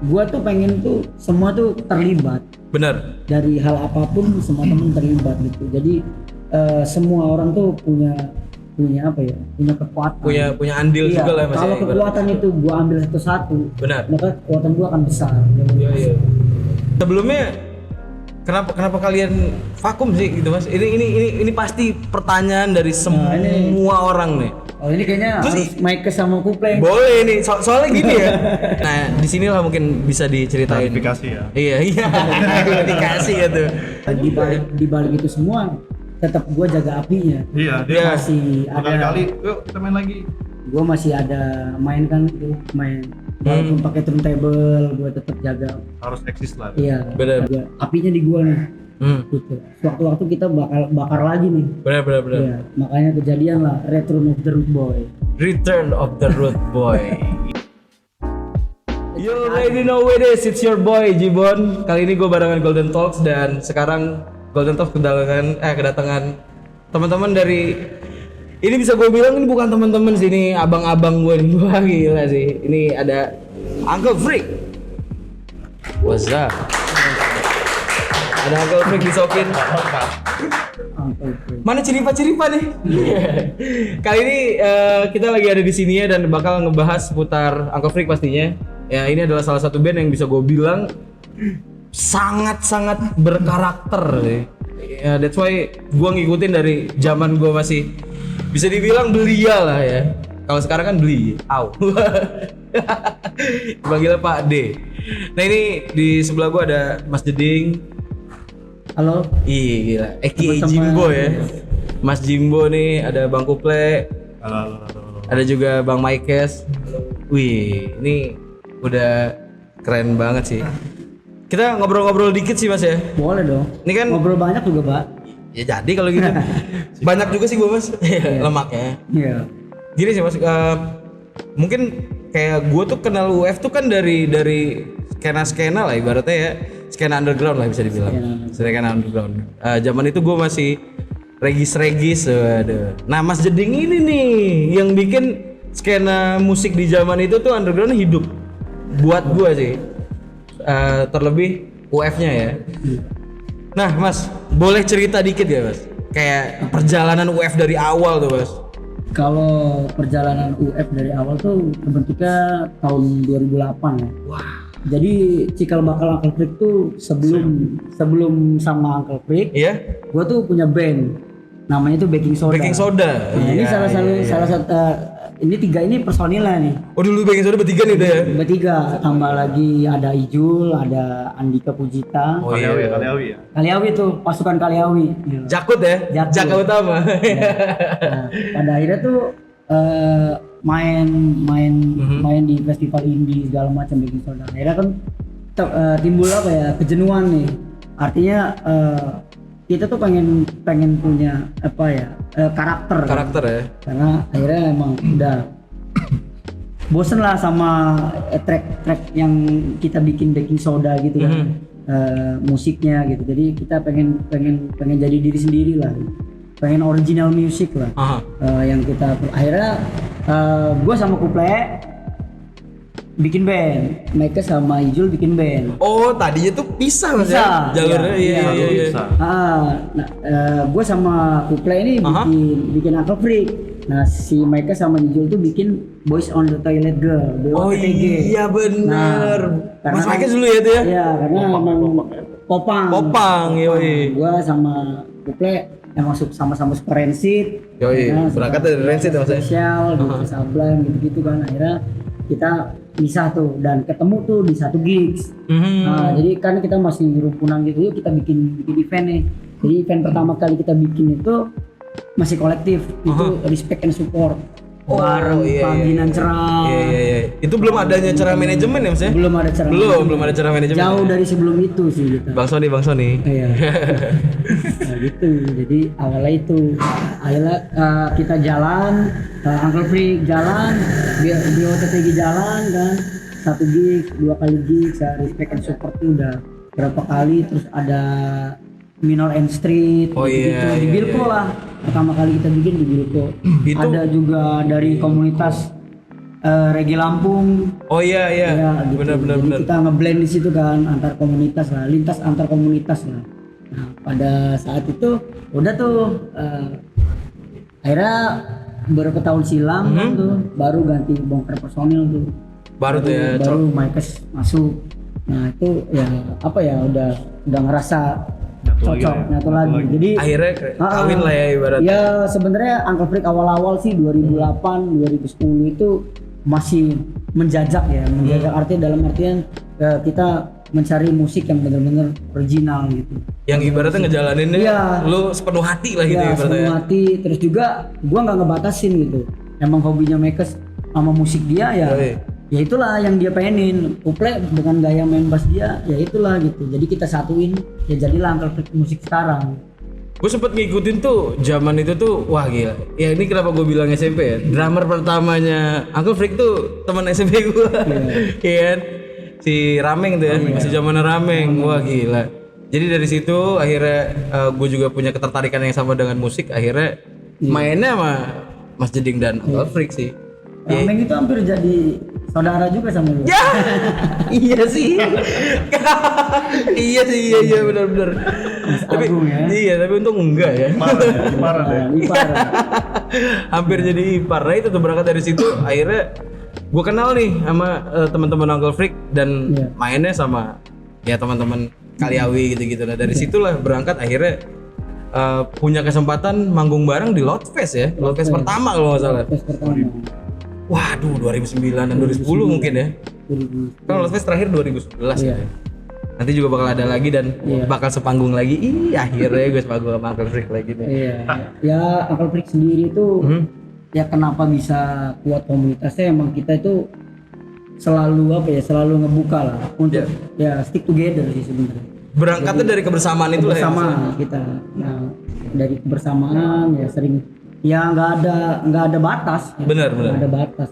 gua tuh pengen tuh semua tuh terlibat. Benar. Dari hal apapun semua temen terlibat gitu. Jadi semua orang tuh punya apa ya? Punya kekuatan. Punya andil Iya, juga lah Mas. kalau ya, kekuatan ibaratnya. itu gua ambil satu-satu, Benar. maka kekuatan gua akan besar. Iya. Sebelumnya kenapa kalian vakum sih gitu Mas? Ini pasti pertanyaan dari semua orang nih. Oh ini kayaknya Terus harus Mike sama Kuple. Boleh nih, soalnya gini ya. Nah, di sinilah mungkin bisa diceritain. Klarifikasi ya. Iya. Dikasih gitu. Di balik itu semua tetap gua jaga apinya. Iya, dia Iya. Masih ada berkali-kali, yuk kita main lagi. gua masih ada main kan tuh main walaupun pakai turntable gua tetap jaga. Harus eksis lah. Iya. Bener. jaga apinya di gua nih. Gitu. Suatu-waktu kita bakar lagi nih. Benar. Iya, makanya kejadian lah Return of the Root Boy. Return of the Root Boy. You already know what it is, it's your boy Jibon. Kali ini gue barengan Golden Talks dan sekarang Golden Talks kedatangan teman-teman dari ini bisa gue bilang ini bukan teman-teman sih, ini abang-abang gue nih. Wah gila sih. Ini ada Uncle Freak. What's up? Ada Uncle Freak disokin. Mana ciripa-ciripa nih? Kali ini kita lagi ada di sini ya dan bakal ngebahas seputar Uncle Freak pastinya. Ya ini adalah salah satu band yang bisa gue bilang sangat-sangat berkarakter. Ya, that's why gue ngikutin dari zaman gue masih bisa dibilang belia lah ya. Kalau sekarang kan beli, au. Panggilnya Pak D. Nah ini di sebelah gue ada Mas Jeding. Halo. Ih gila, Eki Teman-teman. Jimbo ya. Mas Jimbo nih, ada Bang Kuple, Halo. ada juga Bang Maikes. Wih, ini udah keren banget sih. Kita ngobrol-ngobrol dikit sih Mas ya. Boleh dong. Ini kan Ngobrol banyak juga, Pak. ya jadi kalau gitu. Banyak juga sih gua Mas, lemaknya. Iya. Gini sih Mas, mungkin kayak gua tuh kenal UF tuh kan dari skena lah ibaratnya ya. Skena underground lah bisa dibilang. Skena underground. Zaman itu gue masih regis, waduh. Nah Mas Jeding ini nih yang bikin skena musik di zaman itu tuh underground hidup. Buat gue sih. Terlebih UF-nya ya. Nah Mas, boleh cerita dikit ya Mas? Kayak perjalanan UF dari awal tuh Mas. Kalau perjalanan UF dari awal tuh terbentuknya tahun 2008 ya. Wah. Jadi cikal bakal Uncle Freak tuh sebelum sama Uncle Freak, Iya? gua tuh punya band. Namanya tuh Baking Soda. Baking Soda. Nah, ini salah satu ini tiga ini personilnya nih. Oh dulu Baking Soda bertiga nih udah ya? Bertiga, tambah lagi ada Ijul, ada Andika Pujita. Oh Kaliawi iya. ya. Kaliawi tuh, pasukan Kaliawi. Jakut ya? Jakut. Jaka Utama. Nah, pada akhirnya tuh main di festival indie segala macam Baking Soda. Akhirnya kan timbul apa ya, kejenuhan nih. Artinya kita tuh pengen punya apa ya, karakter Ya. karena akhirnya emang udah bosen lah sama track yang kita bikin Baking Soda gitu kan. Musiknya gitu, jadi kita pengen jadi diri sendiri lah, pengen original music lah. Yang kita akhirnya gua sama Kuple bikin band, mereka sama Ijul bikin band. Oh, tadinya tuh pisah Mas ya? Bisa, Jalurnya iya. iya. Gua sama Kuple ini bikin Uncle Freak. Nah, si mereka sama Ijul tuh bikin Boys on the Toilet Girl, Oh BOTG. iya bener. Karena Mas Maikes dulu ya itu ya? Iya, karena emang Popang. Yoi. Gua sama Kuple emang sama-sama suka Rancid. Yoi, Ya, berangkat suka dari Rancid ya, Mas ya? Spesial, gitu, Sublime gitu-gitu kan. Akhirnya kita bisa tuh dan ketemu tuh di satu gigs. Nah, jadi kan kita masih rumpunan gitu, yuk kita bikin event nih. Jadi event pertama kali kita bikin itu masih kolektif, itu respect and support. Bareng panggilan cerah. Iya. Itu belum adanya cara manajemen ya Mas ya? Belum ada cara. Belum ada cara manajemen. Jauh ya? dari sebelum itu sih kita. Bang Sony. Iya. Nah gitu. Jadi awalnya itu akhirnya kita jalan, Uncle Freak jalan, BOTTG jalan kan. 1 gig, 2 kali gig, respect and support tuh udah berapa kali, terus ada Minor and Street gitu, di Bilko lah. Pertama kali kita bikin di Bilko. Ada juga dari komunitas reggae Lampung. Oh iya iya. Ya, gitu. Benar benar Jadi benar. kita ngeblend di situ kan antar komunitas lah, lintas antar komunitas lah. Nah, pada saat itu udah tuh akhirnya beberapa tahun silam tuh baru ganti bongkar personil tuh. Baru tuh ya. Baru Mykes masuk. Nah, itu ya apa ya udah ngerasa nyatu lagi. Jadi Akhirnya kawin lah ya ibaratnya. ya sebenarnya Uncle Freak awal-awal sih 2008 2010 itu masih menjajak ya, menjajak artinya dalam artian kita mencari musik yang benar-benar original gitu. Yang ibaratnya ngejalaninnya Iya. lu sepenuh hati lah gitu Ya, ibaratnya. sepenuh hati. Terus juga gua nggak ngebatasin gitu. Emang hobinya Mykes sama musik dia ya. Yoi. Ya itulah yang dia pengenin. Kuple dengan gaya main bass dia, ya itulah gitu. Jadi kita satuin, ya jadilah Uncle Freak musik sekarang. Gue sempet ngikutin tuh zaman itu tuh, wah gila. Ya ini kenapa gue bilang SMP ya. Drummer pertamanya Uncle Freak tuh teman SMP gue. Iya kan? Si Rameng tuh ya, masih zaman Rameng. Wah gila. Jadi dari situ akhirnya gue juga punya ketertarikan yang sama dengan musik. Akhirnya mainnya sama Mas Jeding dan Uncle Freak sih. Rameng itu hampir jadi saudara juga sama lu. Ya, iya sih. iya benar-benar. Tapi Agung ya. iya, tapi untung enggak ya. Parah deh. Ipar. Hampir jadi ipar. Nah itu tuh berangkat dari situ akhirnya gue kenal nih sama teman-teman Uncle Freak dan Iya. mainnya sama ya teman-teman Kaliawi gitu-gitu. Nah dari situlah berangkat akhirnya punya kesempatan manggung bareng di Loudfest ya. Loudfest pertama kalau nggak salah. Tes pertama. Waduh 2009 dan 2010 mungkin ya. 2000. Kan Loudfest terakhir 2011 Iya. ya. Nanti juga bakal ada lagi dan bakal sepanggung lagi. Ih akhirnya gue sepanggung sama Uncle Freak lagi nih. Iya. Ya Uncle Freak sendiri itu ya kenapa bisa kuat komunitasnya, emang kita itu selalu apa ya, selalu ngebuka lah untuk ya stick together sih sebenarnya. Berangkatnya dari kebersamaan itu lah ya. Bersama kita. Nah, dari kebersamaan ya sering ya nggak ada batas. Ya. Benar. Nggak ada batas,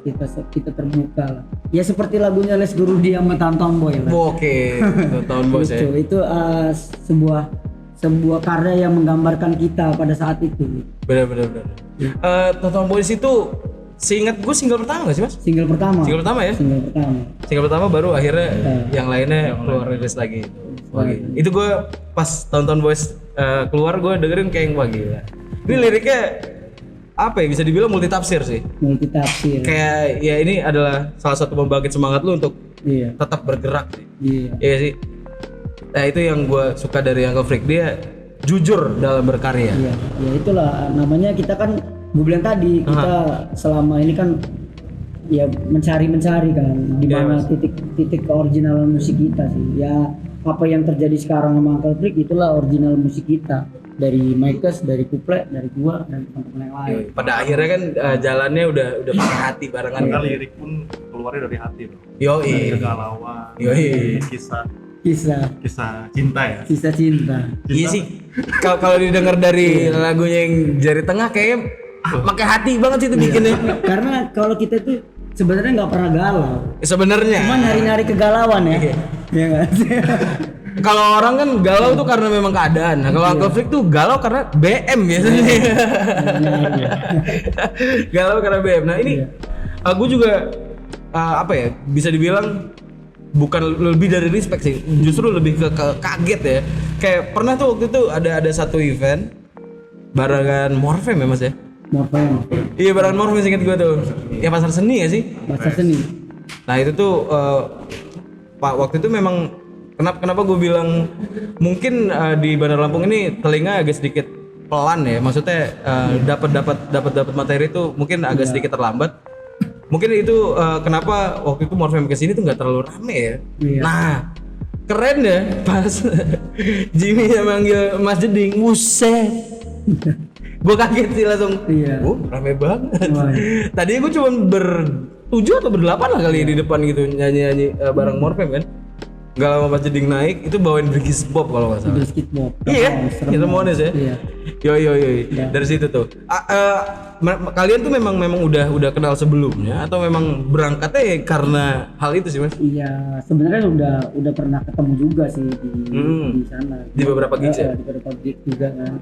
kita terbuka lah. Ya seperti lagunya Les Guru Dia sama Tanton Boy lah. Oke, tahun bos ya. Itu sebuah karya yang menggambarkan kita pada saat itu. Benar. Tonton Boys itu seingat gue single pertama gak sih mas? Single pertama. Single pertama ya? Single pertama baru akhirnya yang lainnya keluar rilis lagi. Wah, gila. Itu gue pas Tonton Boys keluar gue dengerin kayak wah gila. Ini liriknya apa ya, bisa dibilang multitafsir sih. Multitafsir. Kayak ya ini adalah salah satu pembangkit semangat lu untuk Iya. tetap bergerak sih. Iya. Iya sih. Nah itu yang gue suka dari Uncle Freak, dia jujur dalam berkarya. Iya. Ya itulah namanya kita kan, gue bilang tadi kita selama ini kan ya mencari kan di mana titik keoriginalan musik kita sih. Ya apa yang terjadi sekarang sama Uncle Freak itulah original musik kita, dari Mykes, dari Kuple, dari gua dan teman-teman yang lain. Pada akhirnya kan jalannya udah pakai hati barengan. Karena lirik pun keluarnya dari hati loh. Yoi. Dari kegalauan. Yoi. Kisah cinta ya. Kisah cinta. Iya sih. Kalau didengar dari lagunya yang jari tengah kayaknya pakai hati banget sih itu bikinnya. Karena kalau kita tuh sebenarnya nggak pernah galau, Sebenarnya. cuma nyari-nyari kegalauan ya. Iya nggak sih? Kalau orang kan galau tuh karena memang keadaan. Nah, kalau Uncle Freak tuh galau karena BM biasanya. Galau karena BM. Nah, ini aku juga apa ya? Bisa dibilang bukan lebih dari respect sih. Justru lebih ke kaget ya. Kayak pernah tuh waktu itu ada satu event barengan Morfem ya Mas ya? Morfem. Iya, barengan Morfem ingat gue tuh. Ya pasar seni ya sih? Bahasa seni. Nah, itu tuh Pak waktu itu memang kenapa gue bilang mungkin di Bandar Lampung ini telinga agak sedikit pelan ya, maksudnya dapat materi itu mungkin agak sedikit terlambat. Mungkin itu kenapa waktu itu Morfem kesini tuh nggak terlalu rame ya. Iya. Nah keren ya pas Jimmy yang manggil Mas Jeding, buset. Gue kaget sih langsung. Iya. Rame banget. Wah. Tadinya gue cuma ber-7 atau ber-8 lah kali di depan gitu nyanyi bareng Morfem kan. Gak lama pas Jeding naik itu bawain Brigis Bob kalau nggak salah. Biscuit Bob. Iya, kita Mones ya. Iya. Yo. Dari situ tuh. Kalian tuh memang udah kenal sebelumnya atau memang berangkatnya ya karena hal itu sih Mas? Iya, sebenarnya udah pernah ketemu juga sih di sana. Di beberapa gigs ya? Di beberapa gigs juga kan.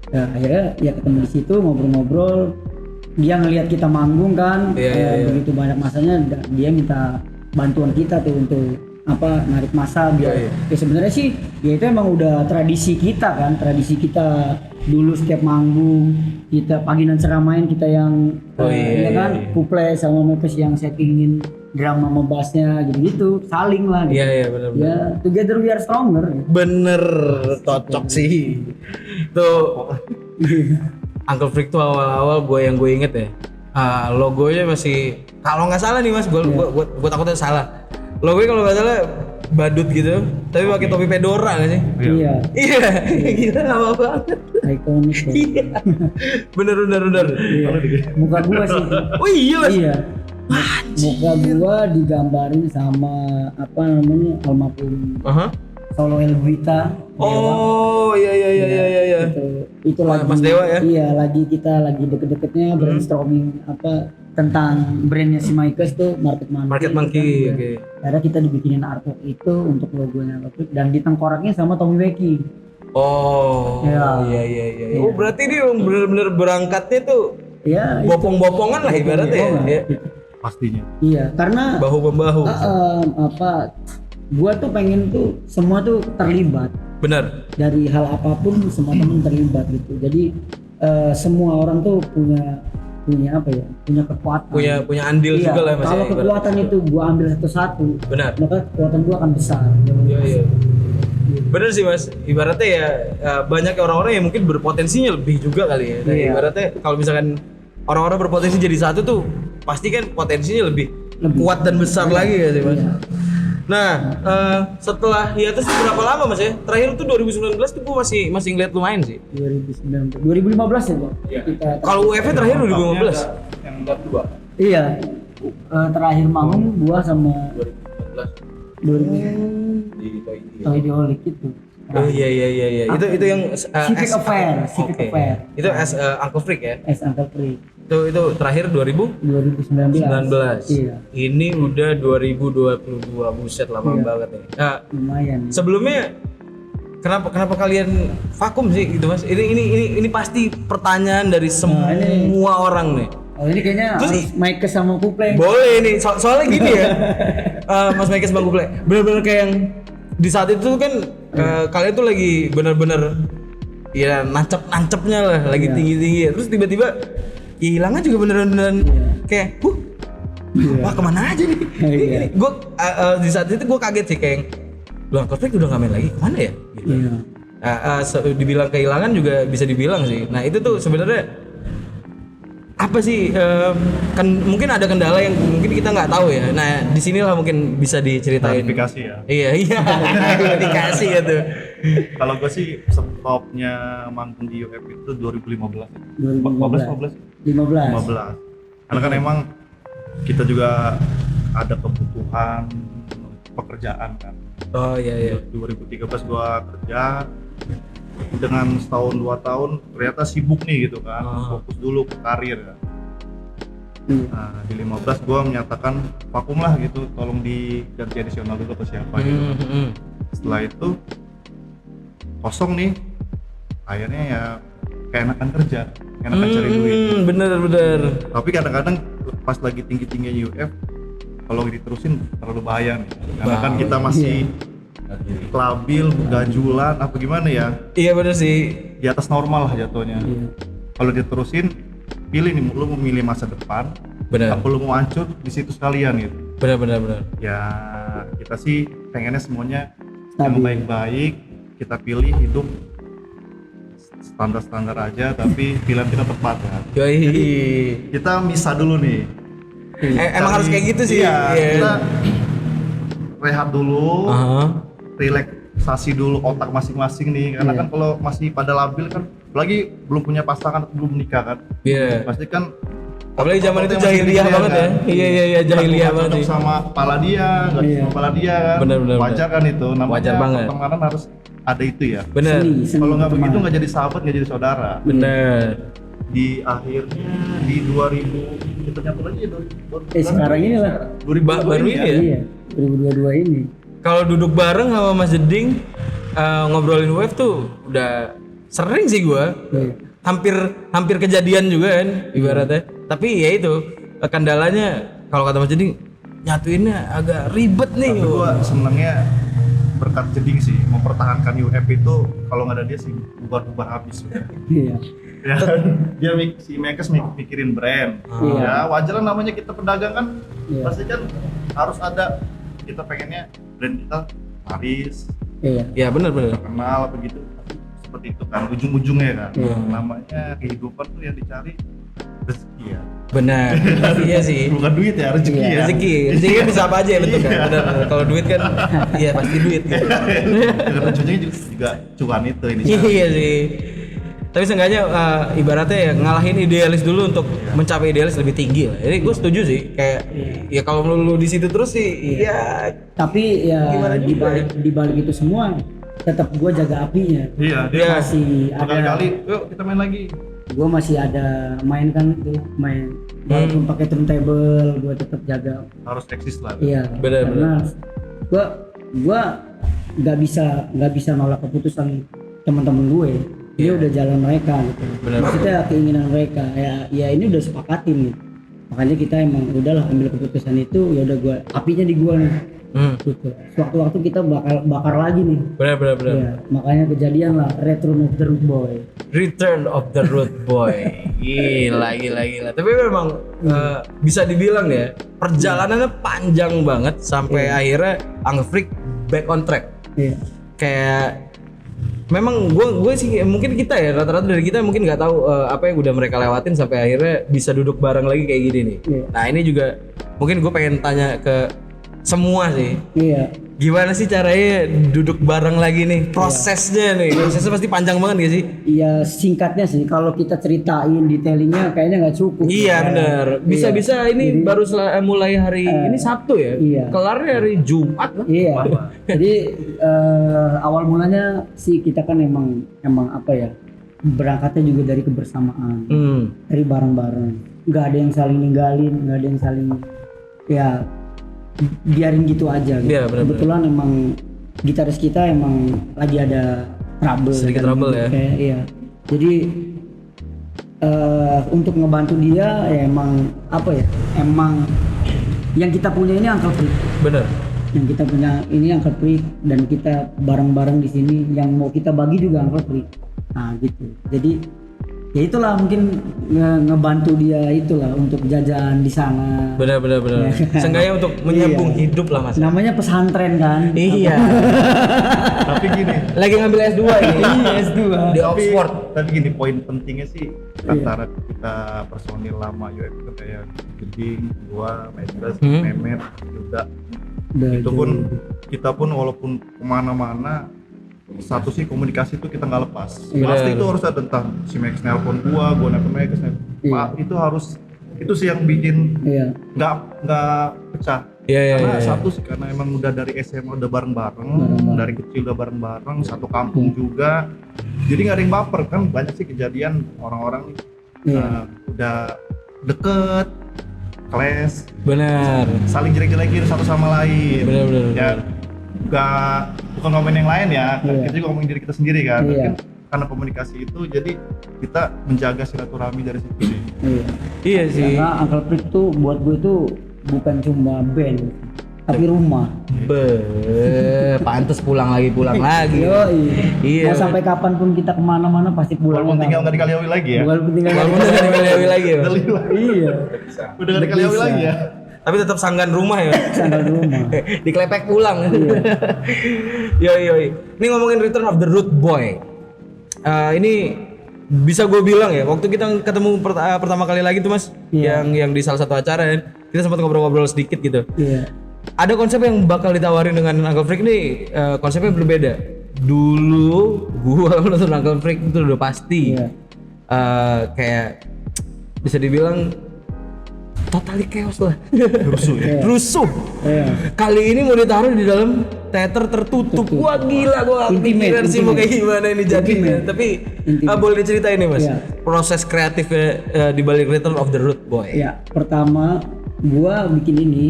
Nah, akhirnya ya ketemu di situ ngobrol-ngobrol. dia ngelihat kita manggung kan, Iya. begitu banyak masanya, dia minta bantuan kita tuh untuk narik masa biar Iya. ya sebenarnya sih ya itu emang udah tradisi kita kan, tradisi kita dulu setiap manggung kita pagi dan seramain kita yang ya kan kuple sama Mekes yang settingin drama sama bassnya gitu saling lah gitu. Iya benar. Ya together we are stronger. Bener, cocok sih. Tuh Uncle Freak tuh awal-awal gue inget ya. Logonya masih kalau nggak salah nih mas, gue takutnya salah. Logonya kalau nggak salah badut gitu, tapi pakai topi fedora nggak sih? Iya. Iya, gila lama banget. Ikonik ya. Iya, bener. Iya. Muka gua sih. Oh iya mas. Iya. Muka gua digambarin sama almarhum Aha. Solo Elguita. Oh iya. Itu lagi Mas Dewa ya? Iya, kita lagi deket-deketnya brainstorming tentang brandnya si Mykes tuh Market Monkey. Oke. Karena kita dibikinin artwork itu untuk logonya dan ditengkoraknya sama Tommy Weki. Oh iya. Oh berarti dia bener-bener berangkatnya tuh Iya. bopong-bopongan lah ibaratnya ya. Iya. Pastinya. Iya, karena Bahu membahu. gua tuh pengen tuh semua tuh terlibat. Benar. Dari hal apapun semua temen terlibat gitu. Jadi semua orang tuh punya kekuatan. Punya andil Iya, juga lah mas. kalau ya, kekuatan itu gua ambil satu-satu, Benar. maka kekuatan gua akan besar. Iya. Bener sih mas. Ibaratnya ya banyak orang-orang yang mungkin berpotensinya lebih juga kali ya. Dan Iya. ibaratnya kalau misalkan orang-orang berpotensi jadi satu tuh pasti kan potensinya lebih kuat dan besar lagi ya sih mas. Iya. Nah, setelah hiatus berapa lama mas ya? Terakhir tuh 2019 tuh gue masih ngeliat lumayan sih. 2015 ya, Bang. Iya. Kita Kalau UEF terakhir 2015. Yang kedua. iya. Terakhir manggung gua sama 2000 Di Toy Diolik itu. Oh iya. Itu yang Civic Affair. Itu as Uncle Freak ya. Uncle Freak. Itu terakhir 2019. 2019. Iya. Ini udah 2022. Buset lama Iya. banget ya. Nah, Lumayan. sebelumnya kenapa kalian vakum sih gitu mas? Ini pasti pertanyaan dari semua orang nih. Oh ini kayaknya Terus harus Mykes sama Kuple. Boleh nih, soalnya gini ya, Mas Mykes Bang Kuple, bener-bener kayak yang di saat itu kan kalian tuh lagi bener-bener ya nancep-nancepnya lah, lagi tinggi-tinggi. Terus tiba-tiba hilangnya juga beneran kayak, wah kemana aja nih? Iya. Gue di saat itu gue kaget sih kayak, Bang Konflik udah nggak main lagi, kemana ya? Gitu. Iya. Dibilang kehilangan juga bisa dibilang sih. Nah itu tuh sebenarnya apa sih kan mungkin ada kendala yang mungkin kita nggak tahu ya. Nah disinilah mungkin bisa diceritain. Klarifikasi ya. Iya klarifikasi ya tuh. Kalau gue sih stopnya manggung di UF itu 2015 ya. 2015. 15. Karena kan emang kita juga ada kebutuhan pekerjaan kan. Oh iya. 2013 gua kerja dengan setahun 2 tahun ternyata sibuk nih gitu kan. Fokus dulu ke karir kan. Nah, di 15 gua menyatakan vakum lah gitu, tolong diganti adisional dulu ke siapa gitu kan. Setelah itu kosong nih, akhirnya ya keenakan kerja, keenakan cari duit. Bener. Tapi kadang-kadang pas lagi tinggi-tingginya UF, kalau diterusin terlalu bahaya nih. Karena kan kita masih labil, gajulan, apa gimana ya? Iya bener sih. Di atas normal lah jatuhnya. Kalau diterusin, pilih nih, lu mau milih masa depan, Bener. apa lu mau hancur di situ sekalian gitu. Bener. Ya kita sih pengennya semuanya yang Stabil. baik-baik, kita pilih hidup standar-standar aja, tapi pilihan kita tepat ya. Yoi. Kita misah dulu nih. Emang harus kayak gitu sih. Iya, Iya. kita rehat dulu, Aha. relaksasi dulu otak masing-masing nih, karena Iya. kan kalau masih pada labil kan, apalagi belum punya pasangan atau belum menikah kan, Iya. pasti kan Apalagi zaman itu otak-otaknya masih jahiliyah mikir banget ya. kan. Iya jahiliyah Nggak banget cocok sih. sama kepala dia, nggak cocok sama kepala dia kan. Bener. Wajar kan itu, namanya Wajar banget. pertemanan harus ada itu ya. Bener. Seni Kalau nggak teman. begitu nggak jadi sahabat, nggak jadi saudara. Bener. Di akhirnya di 2000 kita nyatu lagi ya, Sekarang ini lah. 2022 Baru ini ya? Iya, 2022 ini. Kalau duduk bareng sama Mas Jeding ngobrolin web tuh udah sering sih gua. Iya. hampir kejadian juga kan ibaratnya. Tapi ya itu kendalanya kalau kata Mas Jeding nyatuinnya agak ribet nih. Tapi gua senangnya berkat Jeding sih mempertahankan UF itu, kalau nggak ada dia sih bubar habis. Iya. Ya, dia si Mekes mikirin brand. Ya wajar lah, namanya kita pedagang kan, pasti kan harus ada, kita pengennya brand kita laris. Iya benar. Terkenal apa gitu. Seperti itu kan ujung-ujungnya kan. Namanya kehidupan tuh yang dicari rezeki ya. Benar. Iya sih. Bukan duit ya, rezeki ya. Rezeki kan bisa apa aja ya bentuknya. Benar. Kalau duit kan iya pasti duit gitu. Dengan ujungnya juga cuan itu ini. Iya sih. Tapi seenggaknya ibaratnya ya ngalahin idealis dulu untuk mencapai idealis lebih tinggi lah. Jadi gue setuju sih, kayak ya kalau lu di situ terus sih ya. Tapi ya di balik itu semua tetap gue jaga apinya. Iya, dia masih ada. Kali-kali, yuk kita main lagi. Gue masih ada main kan tuh, main walaupun pakai turntable, gue tetap jaga. Harus eksis lah. Iya. Benar. Gue nggak bisa nolak keputusan teman-teman gue. Dia udah jalan mereka gitu. Maksudnya keinginan mereka ya ini udah sepakatin gitu. Makanya kita emang udahlah ambil keputusan itu, ya udah gue apinya di gue nih. Gitu. Suatu-waktu kita bakar lagi nih. Benar. Ya, makanya kejadian lah Return of the Root Boy. Return of the Root Boy. Gila. Tapi memang bisa dibilang ya perjalanannya panjang banget sampai akhirnya Uncle Freak back on track. Iya. Kayak memang gue sih mungkin kita ya rata-rata dari kita mungkin nggak tahu apa yang udah mereka lewatin sampai akhirnya bisa duduk bareng lagi kayak gini nih. Nah ini juga mungkin gue pengen tanya ke semua sih. Iya. Gimana sih caranya duduk bareng lagi nih? Prosesnya nih, prosesnya pasti panjang banget gak sih? Iya, singkatnya sih kalau kita ceritain detailingnya kayaknya nggak cukup. Iya benar. Bisa ini baru mulai hari ini Sabtu ya. Iya. Kelarnya hari Jumat lah. Iya. Jadi awal mulanya sih kita kan emang apa ya? Berangkatnya juga dari kebersamaan. Dari bareng-bareng. Nggak ada yang saling ninggalin, nggak ada yang saling ya biarin gitu aja gitu. Iya, bener-bener. Kebetulan emang gitaris kita emang lagi ada trouble. Sedikit kan, trouble ya. Kayak, iya. Jadi untuk ngebantu dia ya emang apa ya? Emang yang kita punya ini Uncle Freak. Bener. Yang kita punya ini Uncle Freak dan kita bareng-bareng di sini. Yang mau kita bagi juga Uncle Freak. Nah gitu. Jadi ya itulah mungkin ngebantu dia itulah untuk jajan di sana. Benar. Seenggaknya untuk menyambung hidup lah Mas. Namanya pesantren kan. Iya. Tapi gini. Lagi ngambil S2 ini. Iya S2 di Oxford. Tapi gini, poin pentingnya sih antara kita personil lama UF itu kayak Jeding, gua, Maestras, Mehmet, Yuda. Itu pun kita pun walaupun kemana-mana satu sih komunikasi itu kita nggak lepas. Pasti itu harus ada, entah si Max nelpon gua nelpon Max, itu harus, itu sih yang bikin nggak pecah. Karena satu sih karena emang udah dari SMA udah bareng-bareng, dari kecil udah bareng-bareng, satu kampung juga. Jadi nggak ada yang baper kan, banyak sih kejadian orang-orang udah deket, kelas, benar, saling jelek-jelekin satu sama lain. Benar. Ya bukan ngomongin yang lain ya, kita juga ngomongin diri kita sendiri kan. Mungkin karena komunikasi itu jadi kita menjaga silaturahmi dari situ sih. Iya sih. Karena Uncle Freak tuh buat gue tuh bukan cuma band tapi rumah. Pantes pulang lagi. Iya. Mau sampai kapanpun kita kemana-mana pasti pulang. Walaupun tinggal nggak di Kaliawi lagi ya. Walaupun udah di Kaliawi lagi ya. Iya. Udah nggak di Kaliawi lagi ya. Tapi tetap sanggan rumah ya. Sanggan rumah. Diklepek pulang. Yoi. Ini ngomongin Return of the Root Boy. Ini bisa gue bilang ya, waktu kita ketemu pertama kali lagi tuh Mas, yang di salah satu acara ya, kita sempat ngobrol-ngobrol sedikit gitu. Iya. Ada konsep yang bakal ditawarin dengan Uncle Freak nih, konsepnya berbeda. Dulu gua nonton Uncle Freak itu udah pasti kayak bisa dibilang totally chaos lah. Rusuh. Kali ini mau ditaruh di dalam teater tertutup. Wah gila, gua kepikiran sih mau kayak gimana ini jadinya. Tapi boleh diceritain nih Mas, proses kreatifnya di balik Return of the Root Boy. Ya, pertama gua bikin ini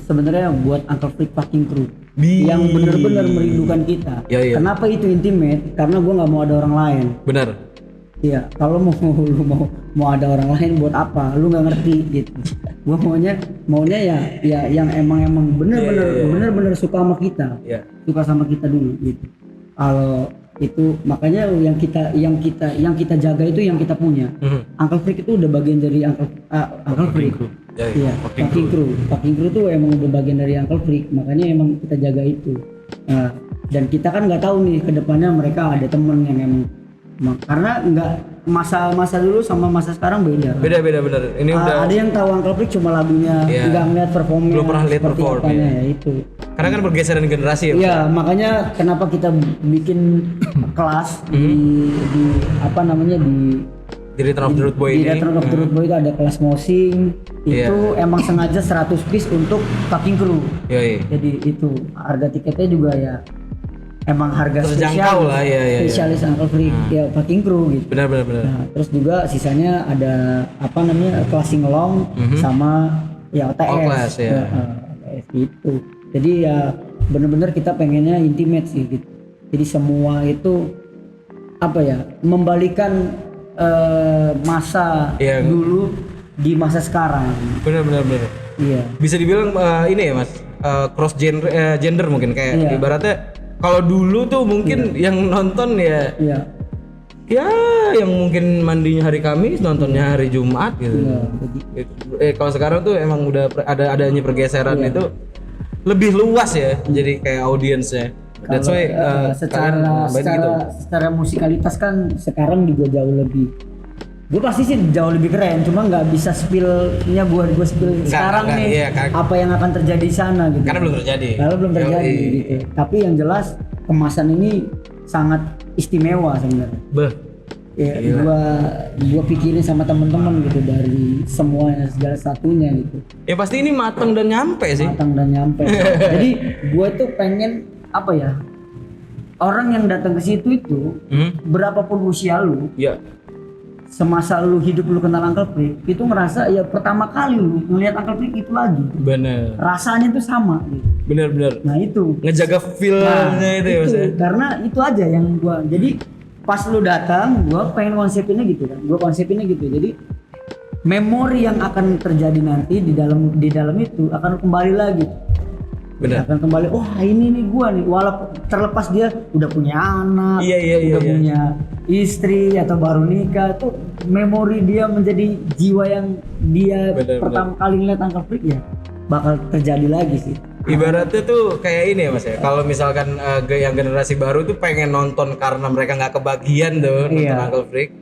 sebenarnya buat Uncle Freak fucking crew yang benar-benar merindukan kita. Kenapa itu intimate? Karena gua nggak mau ada orang lain. Benar. Iya, kalau lu mau ada orang lain buat apa? Lu nggak ngerti gitu. Gua maunya ya yang emang bener-bener suka sama kita. Iya. Suka sama kita dulu gitu. Kalau itu makanya yang kita jaga itu yang kita punya. Uncle Freak itu udah bagian dari Uncle Freak. Iya, Fucking Crew tuh emang udah bagian dari Uncle Freak, makanya emang kita jaga itu. Nah, dan kita kan nggak tahu nih kedepannya mereka ada temen yang emang karena nggak masa dulu sama masa sekarang beda. Beda bener. Ini udah ada yang tahu Uncle Freak cuma lagunya, nggak ngeliat performnya. Belum pernah lihat perform ya itu. Karena kan pergeseran generasi ya. Iya, makanya kenapa kita bikin kelas di apa namanya di Return of the Root Boy di ini. Return of the Root Boy itu ada kelas mosing. Itu emang sengaja 100 piece untuk Fucking Crew. Iya. Jadi itu harga tiketnya juga ya emang harga terjangkau lah ya. Spesialis Uncle Freak ya Fucking Crew gitu. Benar. Nah, terus juga sisanya ada apa namanya kelas singalong sama ya OTS. All class ya. OTS gitu. Jadi ya bener-bener kita pengennya intimate sih gitu. Jadi semua itu apa ya membalikan masa dulu di masa sekarang. Benar. Iya. Bisa dibilang ini ya Mas, cross gender mungkin kayak ibaratnya kalau dulu tuh mungkin yang nonton ya yang mungkin mandinya hari Kamis nontonnya hari Jumat gitu. Kalau sekarang tuh emang udah adanya pergeseran itu lebih luas ya, jadi kayak audiensnya. That's why secara musikalitas kan sekarang juga jauh lebih. Gue pasti sih jauh lebih keren, cuma nggak bisa spillnya gue spill sekarang nih apa yang akan terjadi di sana gitu. Karena belum terjadi. Gitu. Tapi yang jelas kemasan ini sangat istimewa sebenarnya. Gua pikirin sama temen-temen gitu dari semuanya segala satunya gitu. Ya pasti ini matang dan nyampe sih. Jadi gue tuh pengen apa ya? Orang yang datang ke situ itu berapapun usia lu, semasa lu hidup lu kenal Uncle Freak, itu ngerasa ya pertama kali lu ngelihat Uncle Freak itu lagi. Bener. Rasanya tuh sama gitu. Bener. Nah itu. Ngejaga feel-nya itu ya Mas ya. Karena itu aja yang gua. Jadi pas lu datang, gua pengen konsepinnya gitu kan. Jadi memori yang akan terjadi nanti di dalam itu akan kembali lagi. Benar. Akan kembali, ini nih gua nih, walaupun terlepas dia udah punya anak, udah punya istri atau baru nikah, tuh memori dia menjadi jiwa yang dia pertama kali ngeliat Uncle Freak ya bakal terjadi lagi sih. Ibaratnya tuh kayak ini ya Mas ya, kalau misalkan yang generasi baru tuh pengen nonton karena mereka nggak kebagian tuh nonton Uncle Freak.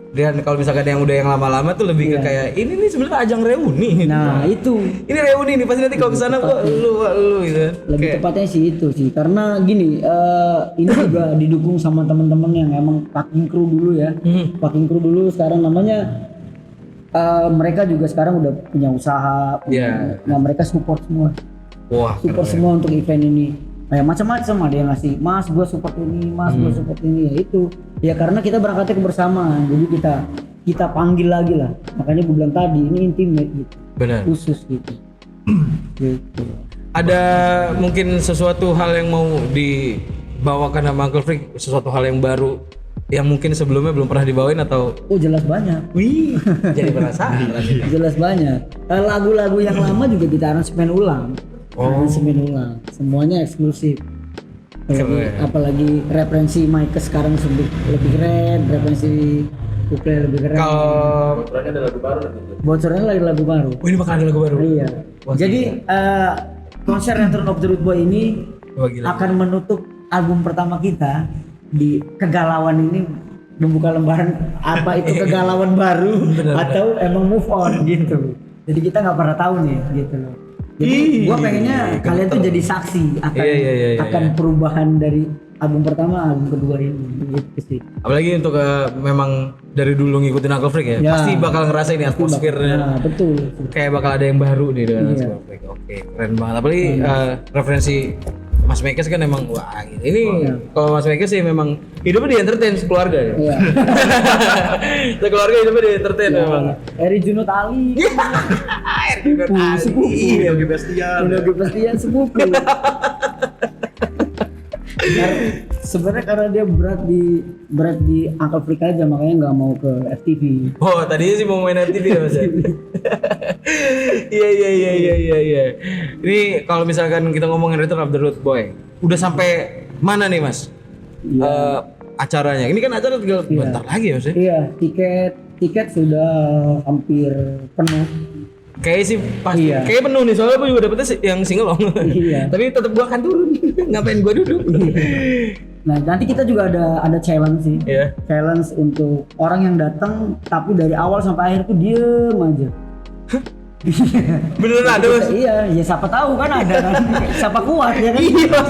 Dan kalau misalkan yang udah yang lama-lama tuh lebih ke kayak ini nih sebenarnya ajang reuni. Nah itu. Ini reuni nih pasti nanti kalau kesana wah lu gitu. Lebih tepatnya sih itu sih, karena gini ini juga didukung sama teman-teman yang emang Fucking Crew dulu ya. Fucking Crew dulu sekarang namanya mereka juga sekarang udah punya usaha. Nah mereka support semua. Support semua untuk event ini. Kayak macam-macam, ada yang ngasih, Mas gue support ini, Mas gue support ini, ya itu ya karena kita berangkatnya kebersamaan, jadi kita panggil lagi lah, makanya gue bilang tadi ini intimate gitu. Benar. Khusus gitu. Gitu. Ada mungkin sesuatu hal yang mau dibawakan sama Uncle Freak, sesuatu hal yang baru yang mungkin sebelumnya belum pernah dibawain atau? Jelas banyak. Wih, jadi penasaran. Jelas banyak. Lagu-lagu yang lama juga kita aransemen ulang. Semuanya eksklusif. Apalagi referensi mic sekarang lebih keren, referensi ukulele lebih keren. Kalau bocorannya ada lagu baru nanti. Bocorannya lagi lagu baru. Ini bakal ada lagu baru. Iya. Jadi konser Return of the Root Boy ini akan menutup album pertama kita di kegalauan ini, membuka lembaran apa itu kegalauan baru atau emang move on gitu. Jadi kita nggak pernah tahu nih gitu loh. Jadi gua pengennya kalian tuh jadi saksi akan perubahan dari album pertama album kedua ini gitu sih. Apalagi untuk memang dari dulu ngikutin Uncle Freak ya, pasti bakal ngerasain atmosfernya. Betul. Kayak bakal ada yang baru nih dengan Uncle Freak. Oke, keren banget. Apalagi referensi Mas Mekes kan emang wah ini kalau Mas Mekes sih memang hidupnya di entertain sekeluarga ya. Iya. Sekeluarga hidupnya di entertain memang. Eri Junot Ali. Sepupu. Yogi Bastian sepupu. Sebenarnya karena dia berat di Uncle Freak aja, makanya nggak mau ke FTV. Oh, tadinya sih mau main FTV ya Mas ya? Iya. Ini kalau misalkan kita ngomongin Return of the Road Boy, udah sampai mana nih Mas? Acaranya? Ini kan acara tinggal bentar lagi ya Mas ya? Iya, tiket sudah hampir penuh. Kayak sih pasti, Iya. kayak penuh nih soalnya gue juga dapetnya yang singelong. Iya. Tapi tetap gua akan turun. Ngapain gua duduk? Nah, nanti kita juga ada challenge sih. Iya. Challenge untuk orang yang datang tapi dari awal sampai akhir tuh diem aja. Beneran ada Mas? Iya, ya siapa tahu kan ada kan. Siapa kuat ya kan? Iya.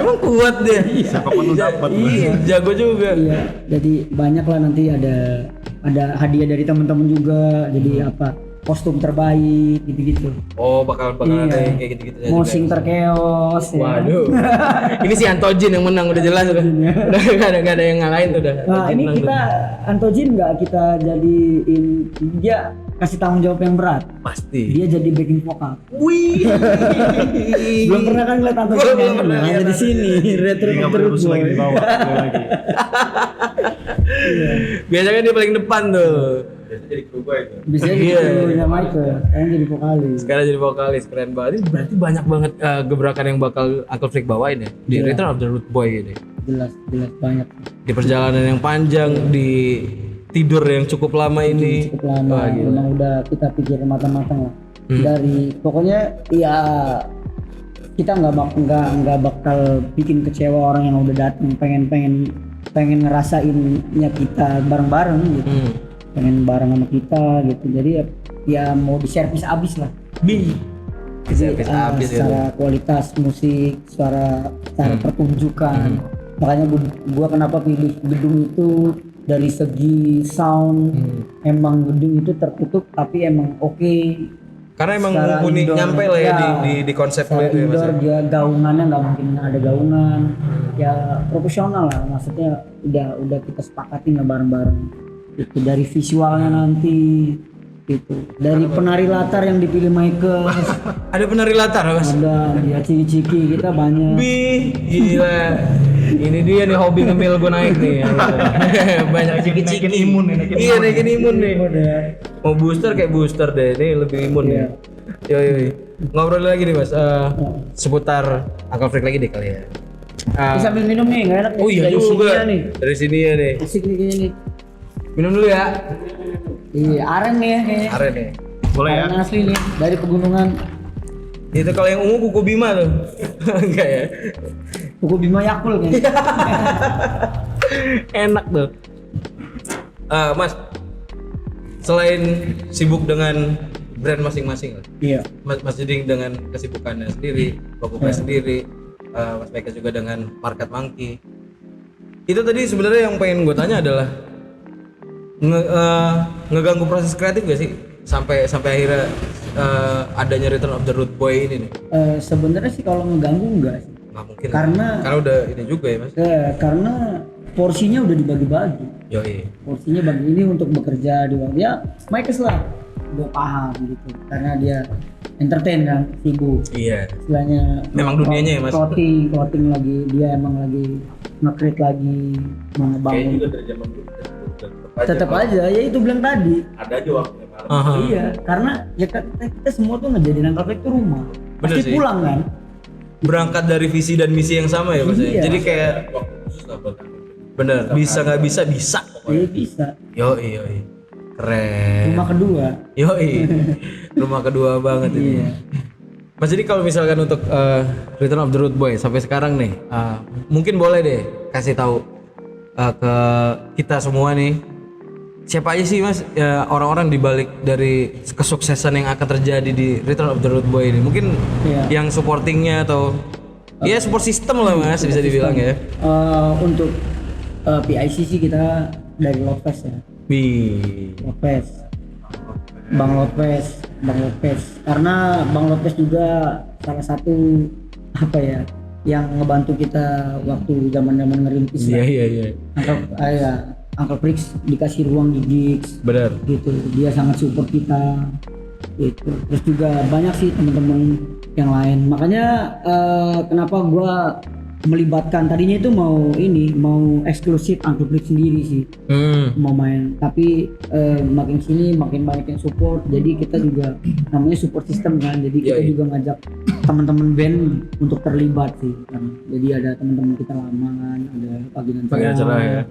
Emang kuat dia. Siapa pun dapat. Iya, jago juga. Iya, jadi banyak lah nanti ada hadiah dari teman-teman juga. Jadi apa? Kostum terbaik gitu-gitu. Oh, bakal ada Iya. yang kayak gitu-gitu ya Mosing juga. terkeos ya. Waduh. Ini si Antojin yang menang udah jelas udah. Udah enggak ada yang ngalahin tuh udah. Nah, Antojin ini menang kita Antojin nggak kita jadiin, dia kasih tanggung jawab yang berat. tuh. Pasti. Dia jadi backing vokal. Wih. Belum pernah kan ngeliat Antojin Belum kan? pernah Hanya lihat di sini. Retro Nggak terus terus lagi di bawah lagi. Biasanya dia paling depan tuh. Jadi kru gue itu. Bisa Iya. gitu punya Michael, sekarang jadi vokalis. Sekarang jadi vokalis, keren banget. Ini berarti banyak banget gebrakan yang bakal Uncle Freak bawain ya di Iya. Return of the Root Boy ini. Jelas banyak. Di perjalanan yang panjang, di tidur yang cukup lama ini. Cukup lama. Wah, gila. Memang udah kita pikir matang-matang lah. Hmm. Dari pokoknya ya kita nggak bakal bikin kecewa orang yang udah datang, pengen ngerasainnya kita bareng-bareng gitu. Pengen bareng sama kita gitu. Jadi ya mau diservis abis lah. Bi. Jadi Servis habis ya. secara kualitas musik, secara pertunjukan. Makanya gua kenapa pilih gedung itu dari segi sound. Emang gedung itu tertutup tapi emang oke. Karena emang Secara mumpuni indoor, nyampe lah ya di konsep lo secara itu ya Mas. indoor dia gaungannya nggak mungkin ada gaungan. Ya profesional lah, maksudnya udah kita sepakatin lah bareng-bareng. Itu dari visualnya nanti itu, dari penari latar yang dipilih Michael. Ada penari latar Mas. Ada dia ciki-ciki kita banyak. Bi, gila. Ini dia nih hobi ngemil gue naik nih. Banyak ciki-ciki. Naikin imun nih, Iya, naikin imun nih. Udah. Mau booster kayak booster deh, ini lebih imun Iya. ya. Yo. Ngobrol lagi nih Mas, seputar Uncle Freak lagi deh kali ya. Ini sambil minum nih, nggak enak. Oh iya dari juga. sininya nih. Dari sini ya nih. Asik nih kayaknya nih. Minum dulu ya. Iya, aren nih ya kayaknya. Aren nih. Boleh ya? Aren asli nih dari pegunungan. Itu kalau yang ungu kuku Bima tuh. Enggak ya. Buku Bima Yakul kayaknya. Enak tuh. Mas, selain sibuk dengan brand masing-masing, Iya. Mas Jeding dengan kesibukannya sendiri, Bokupnya sendiri, Mas Meka juga dengan Market Monkey. Itu tadi sebenarnya yang pengen gue tanya adalah ngeganggu proses kreatif gak sih sampai akhirnya adanya Return of the Root Boy ini nih? Sebenarnya sih kalau ngeganggu enggak sih. Nggak mungkin. Karena udah ini juga ya Mas. karena porsinya udah dibagi-bagi. Yoi. Porsinya bagi ini untuk bekerja di waktu ya Michael lah. Gue paham gitu karena dia entertain kan, sibuk. Iya. Istilahnya Memang dunianya ya, Mas. Clothing lagi, dia emang lagi nge-create lagi, mau ngebangun. dari zaman dulu. Tetap aja ya itu bilang tadi. Ada aja waktunya malam. Aha. Iya, karena ya kita semua tuh ngejadiin Uncle Freak itu rumah. Bener Pasti sih. pulang kan. Berangkat dari visi dan misi yang sama ya Mas. Iya. Jadi kayak Waktu khusus lah buat bener bisa nggak bisa bisa. Iya bisa. Yoi. Keren. Rumah kedua. Yoi. Rumah kedua banget ini. Iya. Mas, jadi kalau misalkan untuk Return of the Root Boy sampai sekarang nih, mungkin boleh deh kasih tahu ke kita semua nih, siapa aja sih Mas orang-orang di balik dari kesuksesan yang akan terjadi di Return of the Root Boy ini? Mungkin Iya. yang supportingnya atau ya support system lah Mas bisa dibilang ya. Untuk PIC sih kita dari Lopez ya. Lopez. Bang Lopez. Karena Bang Lopez juga salah satu apa ya yang ngebantu kita waktu zaman-zaman ngerintis lah. Iya. Uncle Freak dikasih ruang di gigs Benar. gitu, dia sangat support kita gitu. Terus juga banyak sih teman-teman yang lain, makanya kenapa gua melibatkan, tadinya itu mau eksklusif Angklung sendiri sih, mau main, tapi makin sini makin banyak yang support, jadi kita juga namanya support system kan, jadi kita juga ngajak teman-teman band untuk terlibat sih kan. Jadi ada teman-teman kita lama kan, ada Paginan Cerah ya.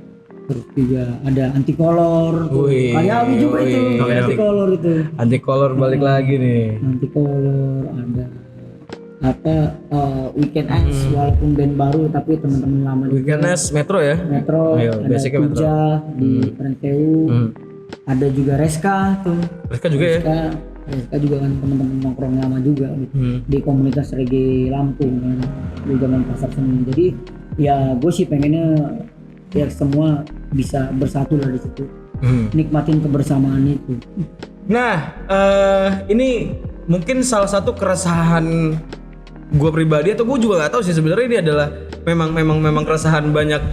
Terus juga ada Antikolor, Kayawi juga itu, Antikolor itu. Antikolor balik lagi nih. Antikolor, ada Weekend X, walaupun band baru tapi teman-teman lama juga. Weekend X Metro ya? Metro, Ayo, ada basicnya Metro. Puja di Perenteu, ada juga Reska tuh. Reska juga ya? Reska juga kan teman-teman nongkrong lama juga gitu. Di komunitas reggae Lampung kan, di zaman pasar seni. Jadi ya gue sih pengennya biar semua bisa bersatu lah di situ, nikmatin kebersamaan itu. Nah, ini mungkin salah satu keresahan gue pribadi, atau gue juga nggak tahu sih sebenarnya ini adalah memang keresahan banyak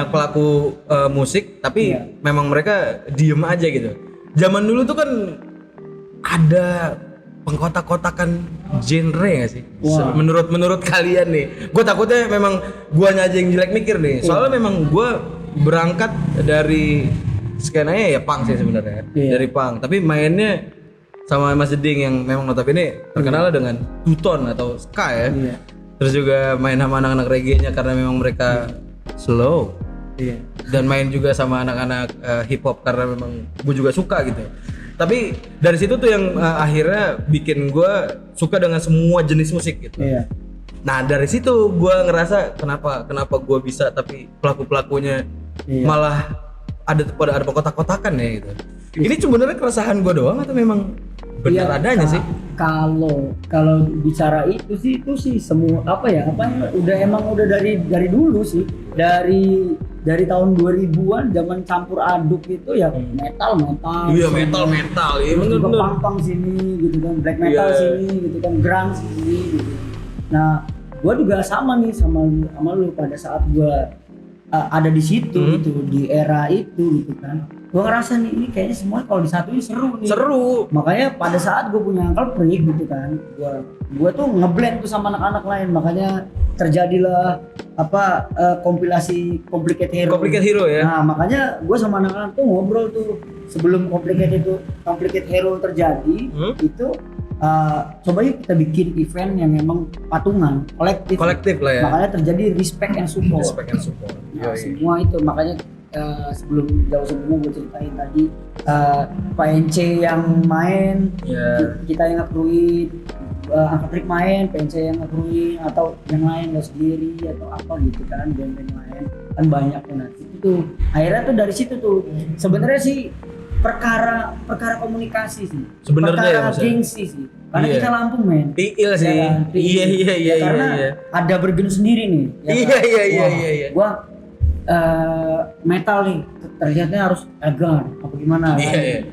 pelaku musik, tapi memang mereka diem aja gitu. Zaman dulu tuh kan ada pengkotak-kotakan genre nggak sih? Menurut kalian nih, gue takutnya memang guanya aja yang jelek mikir nih. Soalnya memang gue berangkat dari skenanya ya punk sih sebenarnya, dari punk. Tapi mainnya sama Mas Jeding yang memang notabene terkenal dengan two-tone atau ska ya. Terus juga main sama anak-anak reggae-nya karena memang mereka slow. Dan main juga sama anak-anak hip hop karena memang gue juga suka gitu. Tapi dari situ tuh yang akhirnya bikin gue suka dengan semua jenis musik gitu. Nah dari situ gue ngerasa kenapa gue bisa, tapi pelakunya malah ada kotak-kotakan ya gitu. Ini sebenarnya keresahan gue doang atau memang benar adanya sih? Kalau bicara itu sih semua udah dari dulu sih, dari tahun 2000-an zaman campur aduk itu ya metal. Iya metal iya bener. Punk sini gitu kan, black metal sini gitu kan, grunge sini gitu. Nah, gua juga sama nih sama lu pada saat gua ada di situ gitu, di era itu gitu kan. Gua ngerasa nih ini kayaknya semua kalau disatuin seru nih. Seru. Makanya pada saat gua punya Uncle Prick gitu kan, gua tuh ngeblend tuh sama anak-anak lain, makanya terjadilah kompilasi Complicated Hero ya. Nah, makanya gua sama anak-anak tuh ngobrol tuh sebelum Complicated Hero terjadi itu coba yuk kita bikin event yang memang patungan, kolektif lah ya. Makanya terjadi respect and support. Nah, semua itu makanya sebelumnya gue ceritain tadi Pak NC yang main, kita yang ngakruin, Uncle Prick main, PNC yang ngakruin, atau yang lain lo sendiri atau apa gitu kan, band-band lain kan banyak tuh. Nah itu tuh akhirnya tuh dari situ tuh sebenarnya sih perkara komunikasi sih, perkara gengsi sih, karena kita Lampung men. Tiil sih. Iya. Karena ada bergen sendiri nih. Iya. Gua metal nih terlihatnya harus agar apa gimana kan?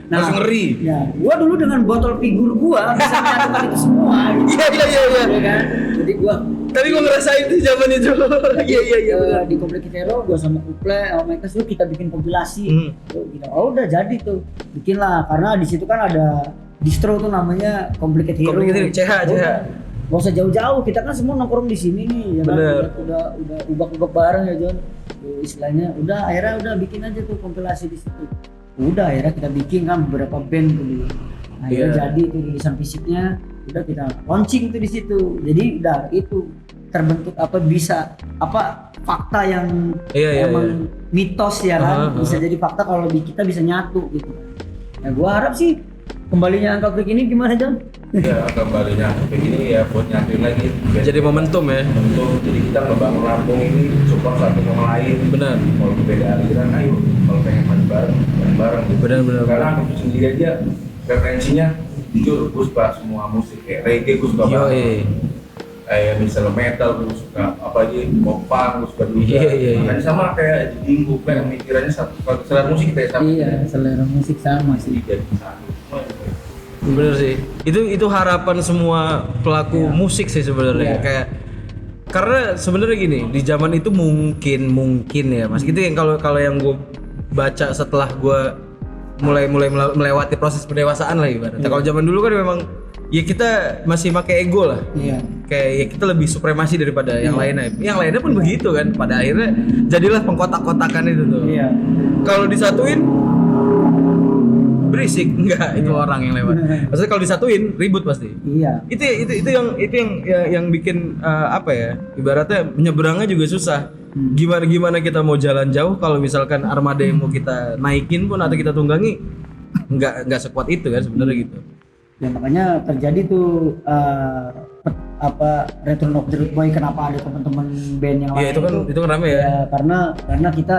Nah, harus ngeri. Ya, gua dulu dengan botol figur gua bisa menyatukan itu semua. Gitu. Iya. Kan? Jadi gua. Tapi gua ngerasain tuh zaman itu. Iya. Di Complicated Hero gua sama Uple, sama mereka tuh kita bikin kompilasi. Gitu. Oh udah jadi tuh, bikin lah karena di situ kan ada distro tuh namanya Complicated Hero. CH. Gak usah jauh-jauh, kita kan semua nongkrong di sini nih, ya kan? Udah ubak-ubak bareng ya John. Istilahnya akhirnya bikin aja tuh kompilasi di situ. Udah akhirnya kita bikin kan beberapa band tuh. Akhirnya jadi tuh rilisan fisiknya, udah kita launching tuh di situ. Jadi udah itu terbentuk fakta yang emang mitos ya kan, bisa jadi fakta kalau kita bisa nyatu gitu. Nah gua harap sih kembalinya Uncle Prick ini gimana John? Ya kembalinya Uncle Prick ini ya buat nyatuin lagi. Jadi momentum ya. Jadi kita ngebangun Lampung ini support satu sama lain. Benar. Kalau beda aliran ayo, kalau pengen main bareng gitu. Benar. Karena aku sendiri aja referensinya jujur gue suka semua musik kayak reggae gue suka banget. Kayak misalnya metal gue suka, apalagi pop punk gue suka juga. Makanya sama kayak di gue pemikirannya satu selera musik kita ya sama. Iya, selera musik sama sih. Jadi satu. Bener sih. Itu harapan semua pelaku musik sih sebenarnya. Kayak karena sebenarnya gini, di zaman itu mungkin ya Mas. Itu yang kalau yang gue baca setelah gue mulai melewati proses pendewasaan lah ibaratnya. Kalau zaman dulu kan memang ya kita masih pakai ego lah. kayak ya kita lebih supremasi daripada yang lainnya. Yang lainnya pun begitu kan. Pada akhirnya jadilah pengkotak-kotakan itu tuh. Iya. Kalau disatuin berisik enggak itu orang yang lewat. Maksudnya kalau disatuin ribut pasti. Iya. Itu yang bikin apa ya? Ibaratnya menyeberangnya juga susah. Gimana kita mau jalan jauh kalau misalkan armada yang mau kita naikin pun atau kita tunggangi nggak sekuat itu kan sebenarnya gitu. Ya makanya terjadi tuh Return of the Root Boy, kenapa ada teman-teman band yang lain. Iya itu kan rame ya. Ya karena kita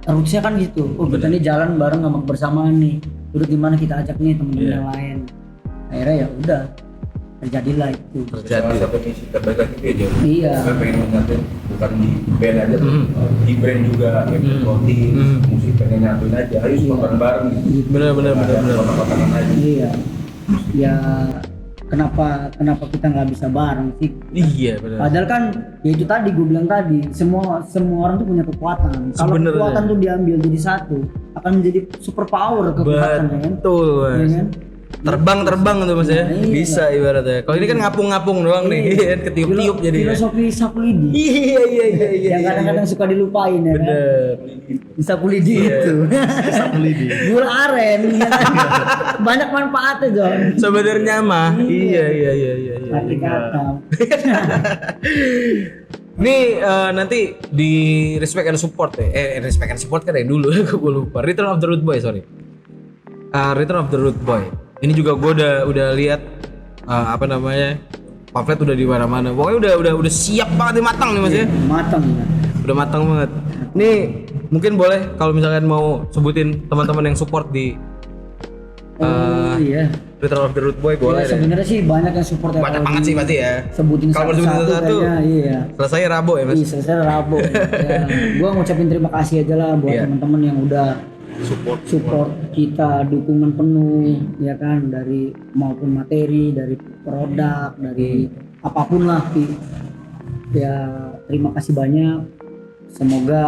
rootsnya kan gitu. Oh kita nih jalan bareng sama bersamaan nih. Udah gimana kita ajak nih teman-teman yang lain. Akhirnya ya udah terjadilah itu. Salah satu misi terbaik lagi dia jauh. Iya. Saya pengen nyatuin bukan di band aja tuh, di brand juga, roti, musik pengen nyatuin aja. Ayo semua bareng-bareng gitu. Benar. Kotak-kotakan aja. Iya. Ya kenapa kita nggak bisa bareng sih? Iya benar. Padahal kan ya itu tadi gue bilang tadi, semua orang tuh punya kekuatan. Kalau Sebenernya. kekuatan tuh diambil jadi satu, akan menjadi super power kekuatan ya kan? Betul Mas. Ya kan? Terbang tuh Mas ya. Iya. Bisa ibaratnya. Kalau ini kan ngapung-ngapung doang nih, ketiup-tiup jadi. Filosofi sapu lidi. Iya. Yang kadang-kadang suka dilupain ya kan? Bener. Sapu lidi itu. Sapu lidi. Gula aren ya kan? Banyak manfaatnya dong. Sebenarnya mah. Iya. Arti kata. Ini nanti di Respect and Support ya. Respect and Support kan yang dulu gue lupa. Return of the Root Boy, sorry. Return of the Root Boy. Ini juga gue udah lihat pamflet udah di mana-mana. Pokoknya udah siap banget, matang nih Mas ya. Matang ya. Udah matang banget. Nih mungkin boleh kalau misalkan mau sebutin teman-teman yang support di Iya. Return of the Root Boy boleh deh. Sebenarnya sih banyak yang support ya. Banyak kalau banget sih pasti ya. Sebutin Kalau sebutin satu-satu satu-satu, kayaknya, iya. Selesai Rabu ya Mas. Iya, selesai Rabu. Ya, gua ngucapin terima kasih aja lah buat Iya. teman-teman yang udah support kita, dukungan penuh ya kan, dari maupun materi, dari produk, dari apapun lah Pi. Ya terima kasih banyak. Semoga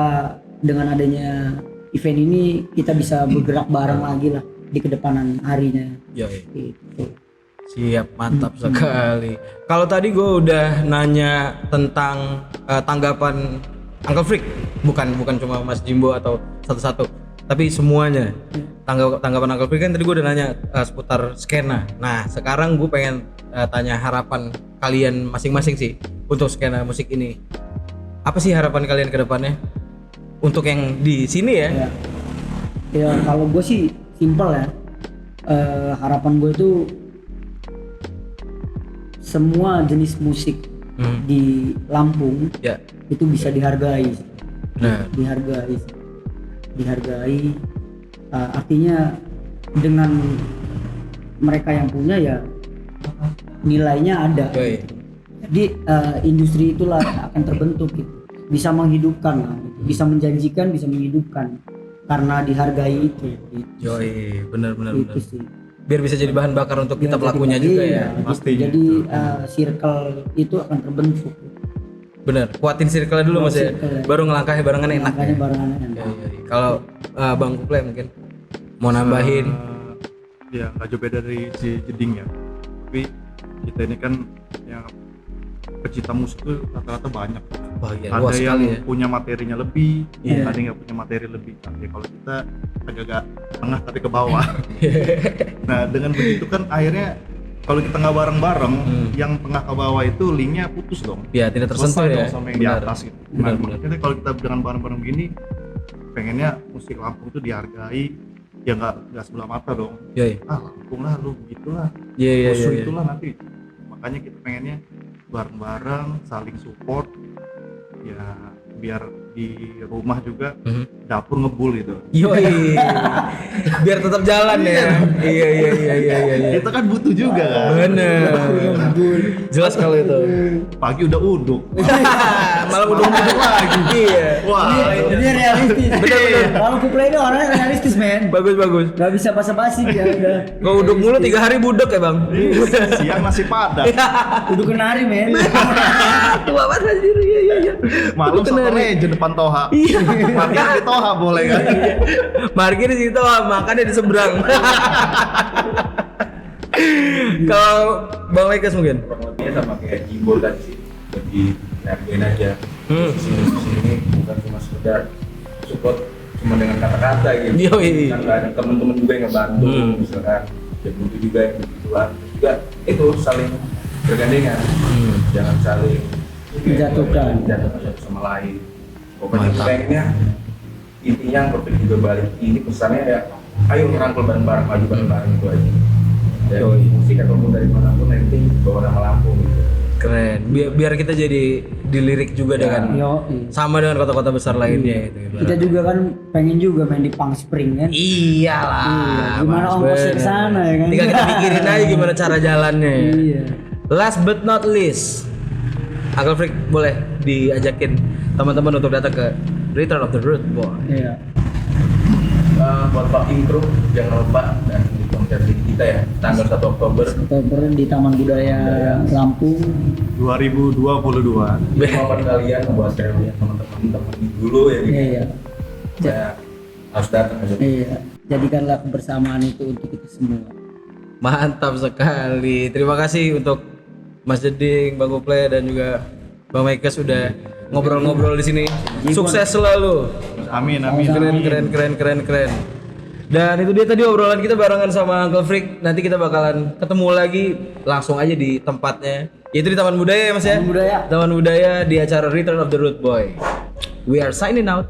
dengan adanya event ini kita bisa bergerak bareng lagi lah di kedepanan harinya. Yoi. Gitu. Siap, mantap sekali. Kalau tadi gue udah nanya tentang tanggapan Uncle Freak, bukan cuma Mas Jimbo atau satu-satu, tapi semuanya. Tanggapan Uncle Freak kan tadi gue udah nanya seputar skena. Nah sekarang gue pengen tanya harapan kalian masing-masing sih untuk skena musik ini. Apa sih harapan kalian ke depannya? Untuk yang di sini ya? Ya kalau gue sih simpel ya. Harapan gue tuh semua jenis musik di Lampung Ya. itu bisa dihargai. Nah. Dihargai. Artinya dengan mereka yang punya ya nilainya ada. Yoi. Jadi industri itulah akan terbentuk gitu. Bisa menghidupkan lah, bisa menjanjikan, bisa menghidupkan karena dihargai itu. Gitu. Yoi, benar. Itu sih. Biar bisa jadi bahan bakar untuk kita Ya, pelakunya jadi- juga iya, ya. gitu. pastinya. Jadi circle itu akan terbentuk. Bener, kuatin circle dulu Mas ya. Circle. Baru ngelangkahnya barengan enak. Makanya Ya. barengan enak. Iya. Kalau Bang Kuple mungkin mau nambahin. Ya nggak jauh beda dari si Jeding ya, tapi kita ini kan yang pecinta musik tuh rata-rata banyak. Bahagia Ada luas yang sekali ya. punya materinya lebih, Iya. ada yang nggak punya materi lebih. Tapi kalau kita agak tengah tapi ke bawah. Nah dengan begitu kan akhirnya kalau kita nggak bareng-bareng, yang tengah ke bawah itu linknya putus dong. Ya tidak tersentuh Selesai ya. dong sama yang di Benar. atas gitu. Benar, Nah, benar. makanya kalau kita dengan bareng-bareng begini, pengennya musik Lampung itu dihargai, ya nggak sebelah mata dong. Yoi. Lampung lah, lu begitulah, Iya. musuh itulah nanti. Makanya kita pengennya bareng-bareng, saling support, ya biar di rumah juga dapur ngebul gitu. Yoi. Biar tetap jalan ya. Iya. Kita kan butuh juga kan. Bener. Jelas kalau itu. Pagi udah uduk. Malah udah lagi. Iya. Wah, Ini realistis. Bener. Kalau Kuple ini orangnya realistis men. Bagus. Gak bisa basa-basi ya udah. Kau uduk mulu 3 hari budek ya Bang. siang nasi padang, Udah kenari men. Tua banget anjir. Iya. malam satu legend depan Toha. Parkir di Toha boleh kan? Parkir di situ, makannya di seberang. Kalau Bang Mekas mungkin? kurang lebihnya sama kayak Jimbol tadi sih, lebih ngertiin aja. Sini ini bukan cuma sekedar support cuma dengan kata-kata gitu. Yoi. Kan ada teman-teman juga yang ngebantu, misalkan ya butuh juga yang begituan. Juga itu saling bergandengan, jangan saling Menjatuhkan. menjatuhkan satu sama lain. Pokoknya pengennya intinya Angkofreak juga balik ini pesannya ya, ayo ngerangkul bareng-bareng, maju bareng-bareng itu aja. Dari musik ataupun dari manapun nanti bawa nama Lampung gitu. Keren. Biar kita jadi dilirik juga dengan sama dengan kota-kota besar lainnya itu. Kita juga kan pengen juga main di Palm Spring kan. Iyalah. Gimana Mas, ongkosnya bener. ke sana ya kan? Tinggal kita pikirin aja gimana cara jalannya. Ya. Iya. Last but not least, Angkofreak boleh diajakin teman-teman untuk datang ke Return of the Root Boy. Iya. Buat Fucking Crew jangan lupa dan di konser kita ya tanggal 1 Oktober Oktober di Taman Budaya Lampung. 2022. momen kalian buat reuni teman-teman dulu ya gitu. Iya. Ya, harus datang aja. Iya. Jadikanlah kebersamaan itu untuk kita semua. Mantap sekali. Terima kasih untuk Mas Jeding, Bang Uple dan juga Bang Mekas sudah ngobrol-ngobrol di sini. Sukses selalu. Amin, amin. Keren. Dan itu dia tadi obrolan kita barengan sama Angkofreak. Nanti kita bakalan ketemu lagi langsung aja di tempatnya. Yaitu di Taman Budaya ya Mas ya? Taman Budaya. Taman Budaya di acara Return of the Root Boy. We are signing out.